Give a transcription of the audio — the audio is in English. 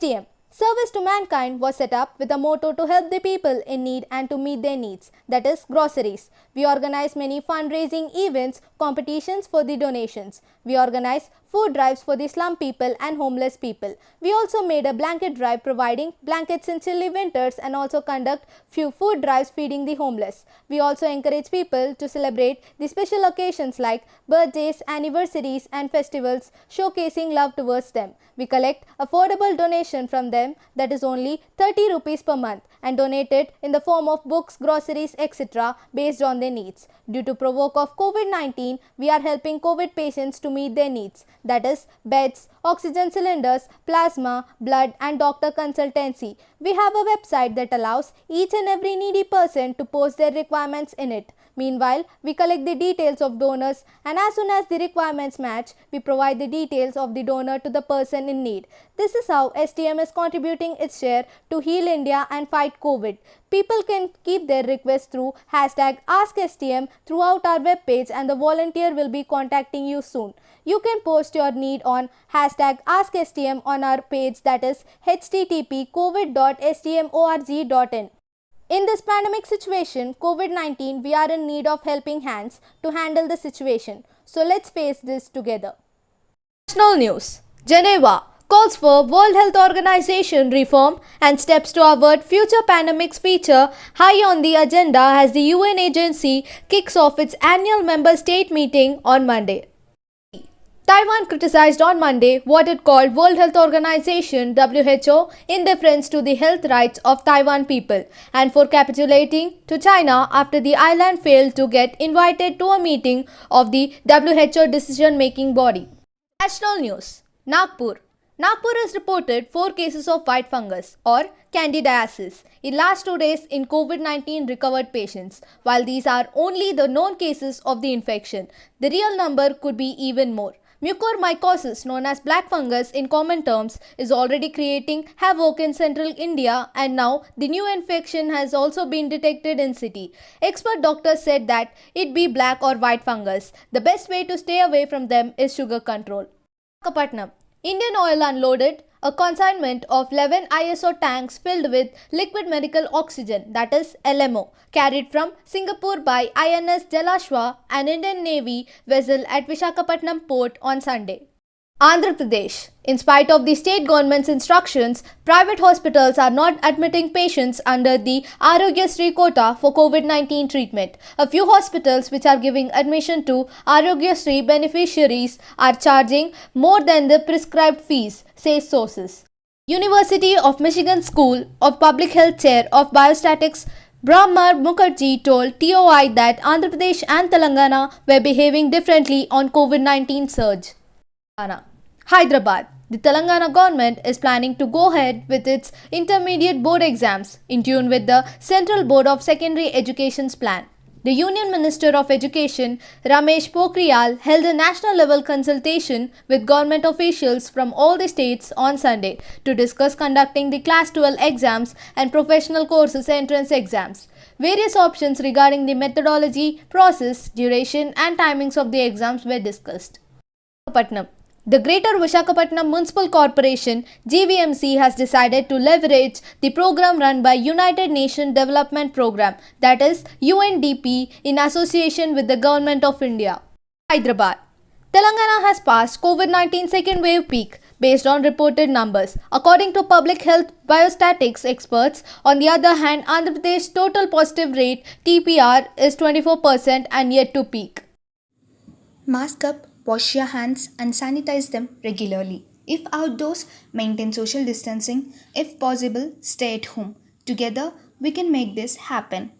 STM, Service to Mankind, was set up with a motto to help the people in need and to meet their needs, that is, groceries. We organize many fundraising events, competitions for the donations. We organize food drives for the slum people and homeless people. We also made a blanket drive providing blankets in chilly winters and also conduct few food drives feeding the homeless. We also encourage people to celebrate the special occasions like birthdays, anniversaries and festivals, showcasing love towards them. We collect affordable donation from them, that is only 30 rupees per month, and donate it in the form of books, groceries, etc. based on their needs. Due to provoke of COVID-19, we are helping COVID patients to meet their needs, that is beds, oxygen cylinders, plasma, blood and doctor consultancy. We have a website that allows each and every needy person to post their requirements in it. Meanwhile, we collect the details of donors, and as soon as the requirements match, we provide the details of the donor to the person in need. This is how STM is contributing its share to heal India and fight COVID. People can keep their requests through #AskSTM throughout our webpage, and the volunteer will be contacting you soon. You can post your need on #AskSTM on our page, that is http://covid.stmorg.in. In this pandemic situation, COVID-19, we are in need of helping hands to handle the situation. So let's face this together. National news. Geneva calls for World Health Organization reform and steps to avert future pandemics feature high on the agenda as the UN agency kicks off its annual member state meeting on Monday. Taiwan criticized on Monday what it called World Health Organization (WHO) indifference to the health rights of Taiwan people and for capitulating to China after the island failed to get invited to a meeting of the WHO decision-making body. National news. Nagpur. Nagpur has reported 4 cases of white fungus or candidiasis in last 2 days in COVID-19 recovered patients. While these are only the known cases of the infection, the real number could be even more. Mucormycosis, known as black fungus in common terms, is already creating havoc in central India, and now the new infection has also been detected in city. Expert doctors said that it be black or white fungus. The best way to stay away from them is sugar control. Visakhapatnam. Indian Oil unloaded a consignment of 11 ISO tanks filled with liquid medical oxygen, that is LMO, carried from Singapore by INS Jalashwa, an Indian Navy vessel at Visakhapatnam port on Sunday. Andhra Pradesh. In spite of the state government's instructions, private hospitals are not admitting patients under the Aarogyasri quota for COVID-19 treatment. A few hospitals which are giving admission to Aarogyasri beneficiaries are charging more than the prescribed fees, says sources. University of Michigan School of Public Health Chair of Biostatics Brahmar Mukherjee told TOI that Andhra Pradesh and Telangana were behaving differently on COVID-19 surge. Hyderabad. The Telangana government is planning to go ahead with its intermediate board exams in tune with the Central Board of Secondary Education's plan. The Union Minister of Education, Ramesh Pokhriyal, held a national level consultation with government officials from all the states on Sunday to discuss conducting the Class 12 exams and professional courses entrance exams. Various options regarding the methodology, process, duration and timings of the exams were discussed. Visakhapatnam. The Greater Visakhapatnam Municipal Corporation (GVMC) has decided to leverage the program run by United Nations Development Programme, that is UNDP, in association with the Government of India. Hyderabad. Telangana has passed COVID-19 second wave peak based on reported numbers. According to public health biostatics experts, on the other hand, Andhra Pradesh's total positive rate (TPR) is 24% and yet to peak. Mask up, wash your hands and sanitize them regularly. If outdoors, maintain social distancing. If possible, stay at home. Together, we can make this happen.